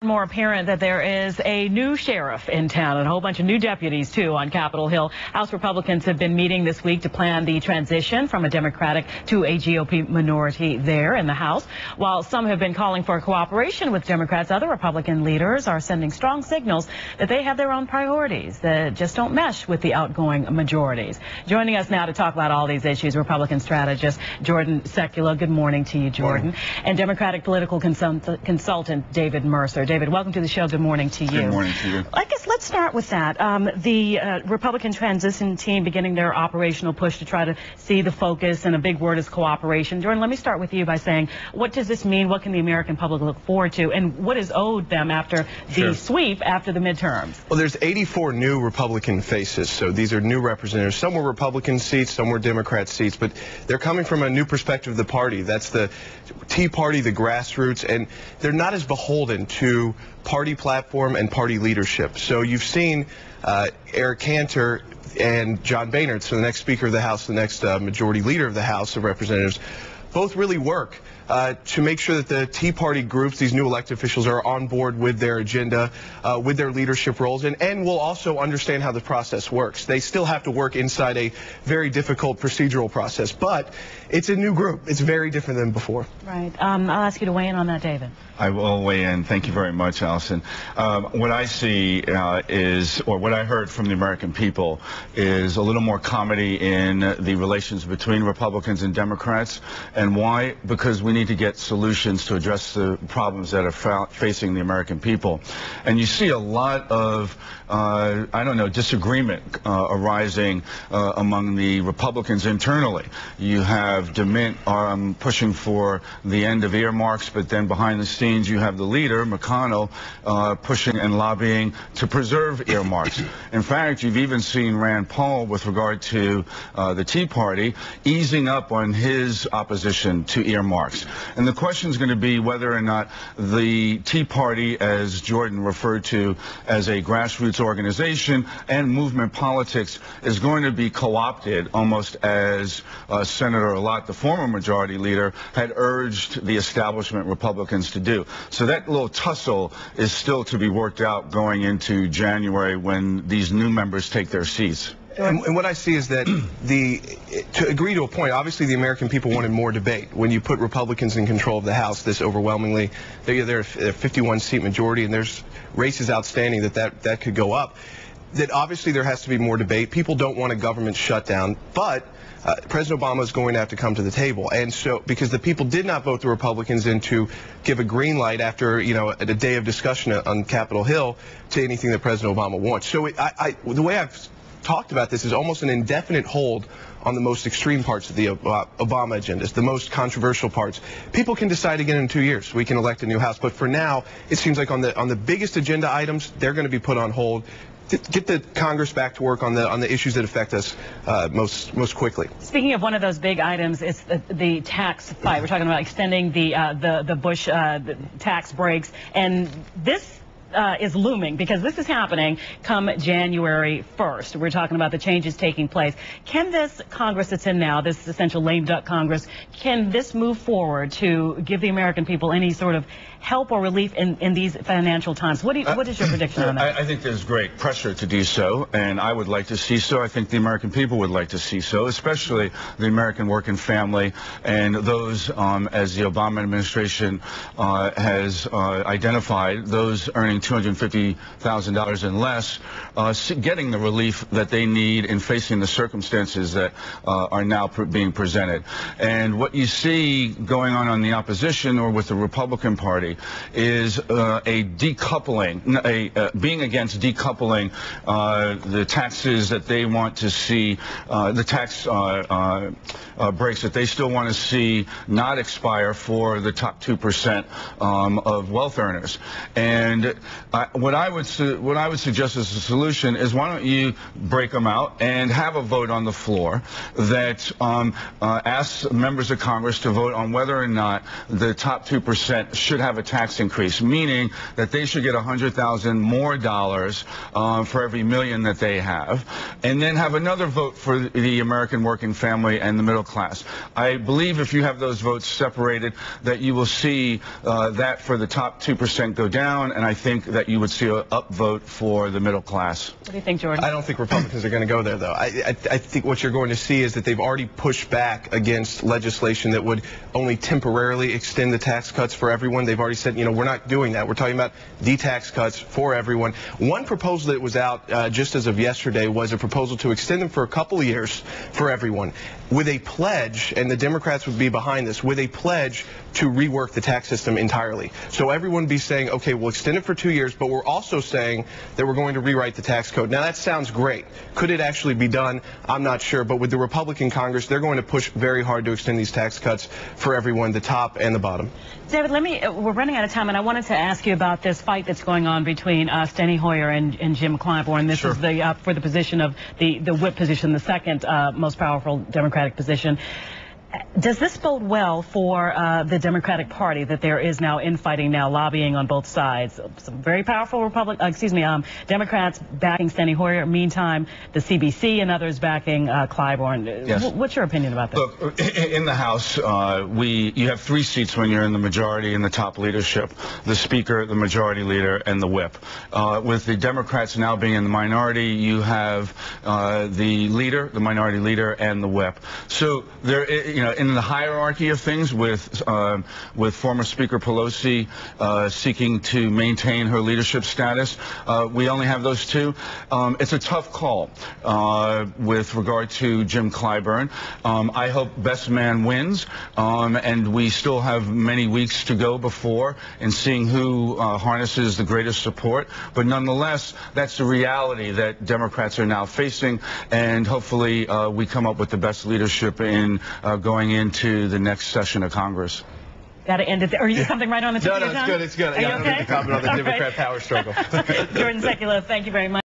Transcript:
More apparent that there is a new sheriff in town and a whole bunch of new deputies, too, on Capitol Hill. House Republicans have been meeting this week to plan the transition from a Democratic to a GOP minority there in the House. While some have been calling for cooperation with Democrats, other Republican leaders are sending strong signals that they have their own priorities that just don't mesh with the outgoing majorities. Joining us now to talk about all these issues, Republican strategist Jordan Sekula. Good morning to you, Jordan. And Democratic political consultant David Mercer. David, welcome to the show. Good morning to you. Good morning to you. I guess let's start with that. The Republican transition team beginning their operational push to try to see the focus, and a big word is cooperation. Jordan, let me start with you by saying, what does this mean? What can the American public look forward to? And what is owed them after the sweep after the midterms? Well, there's 84 new Republican faces, so these are new representatives. Some were Republican seats, some were Democrat seats, but they're coming from a new perspective of the party. That's the Tea Party, the grassroots, and they're not as beholden to party platform and party leadership. So you've seen Eric Cantor and John Boehner, so the next Speaker of the House, the next Majority Leader of the House of Representatives, both really work to make sure that the Tea Party groups, these new elected officials, are on board with their agenda, with their leadership roles, and will also understand how the process works. They still have to work inside a very difficult procedural process, but it's a new group. It's very different than before. Right. I'll ask you to weigh in on that, David. I will weigh in. Thank you very much, Allison. What I see or what I heard from the American people is a little more comedy in the relations between Republicans and Democrats. And why? Because we need to get solutions to address the problems that are facing the American people. And you see a lot of, disagreement arising among the Republicans internally. You have DeMint pushing for the end of earmarks, but then behind the scenes you have the leader, McConnell, pushing and lobbying to preserve earmarks. In fact, you've even seen Rand Paul, with regard to the Tea Party, easing up on his opposition to earmarks. And the question is going to be whether or not the Tea Party, as Jordan referred to as a grassroots organization, and movement politics is going to be co-opted, almost as Senator Lott, the former majority leader, had urged the establishment Republicans to do. So that little tussle is still to be worked out going into January when these new members take their seats. And what I see is that to agree to a point, obviously the American people wanted more debate. When you put Republicans in control of the House this overwhelmingly, they're a 51-seat majority, and there's races outstanding that could go up. That obviously there has to be more debate. People don't want a government shutdown, but President Obama is going to have to come to the table. And so, because the people did not vote the Republicans in to give a green light after, a day of discussion on Capitol Hill to anything that President Obama wants. So the way I've talked about this is almost an indefinite hold on the most extreme parts of the Obama agendas, the most controversial parts. People can decide again in 2 years. We can elect a new House. But for now, it seems like on the biggest agenda items, they're going to be put on hold. Get the Congress back to work on the issues that affect us most quickly. Speaking of one of those big items, it's the tax fight. We're talking about extending the Bush tax breaks, and this is looming because this is happening come January 1st. We're talking about the changes taking place. Can this Congress that's in now, this essential lame duck Congress, can this move forward to give the American people any sort of help or relief in these financial times? What is your prediction on that? I think there's great pressure to do so, and I would like to see so. I think the American people would like to see so, especially the American working family and those, as the Obama administration has identified, those earning $250,000 and less, getting the relief that they need in facing the circumstances that are now being presented. And what you see going on the opposition or with the Republican Party is a decoupling, being against decoupling the taxes that they want to see, the tax breaks that they still want to see not expire for the top 2% of wealth earners. And what I would suggest as a solution is, why don't you break them out and have a vote on the floor that asks members of Congress to vote on whether or not the top 2% should have a tax increase, meaning that they should get $100,000 more for every million that they have, and then have another vote for the American working family and the middle class. I believe if you have those votes separated, that you will see that for the top 2% go down, and I think that you would see an upvote for the middle class. What do you think, Jordan? I don't think Republicans are going to go there, though. I think what you're going to see is that they've already pushed back against legislation that would only temporarily extend the tax cuts for everyone. They've already said, you know, we're not doing that. We're talking about the tax cuts for everyone. One proposal that was out just as of yesterday was a proposal to extend them for a couple of years for everyone, with a pledge, and the Democrats would be behind this, with a pledge to rework the tax system entirely. So everyone would be saying, okay, we'll extend it for 2 years, but we're also saying that we're going to rewrite the tax code. Now, that sounds great. Could it actually be done? I'm not sure. But with the Republican Congress, they're going to push very hard to extend these tax cuts for everyone, the top and the bottom. David, we're running out of time, and I wanted to ask you about this fight that's going on between Steny Hoyer and Jim Clyburn. This is for the position of the whip position, the second most powerful Democratic position. Does this bode well for the Democratic Party, that there is now infighting, now lobbying on both sides? Some very powerful Democrats backing Steny Hoyer. Meantime, the CBC and others backing Clyburn. Yes. What's your opinion about this? Look, in the House, you have 3 seats when you're in the majority in the top leadership: the Speaker, the Majority Leader, and the Whip. With the Democrats now being in the minority, you have the Leader, the Minority Leader, and the Whip. So there, in the hierarchy of things, with former Speaker Pelosi seeking to maintain her leadership status, we only have those 2. It's a tough call with regard to Jim Clyburn. I hope best man wins, and we still have many weeks to go before in seeing who harnesses the greatest support. But nonetheless, that's the reality that Democrats are now facing, and hopefully we come up with the best leadership in going into the next session of Congress. Got to end it there. Are you something right on the tip of your tongue? No, it's good. Are you okay? To comment on the Democrat power struggle. Jordan Sekula, thank you very much.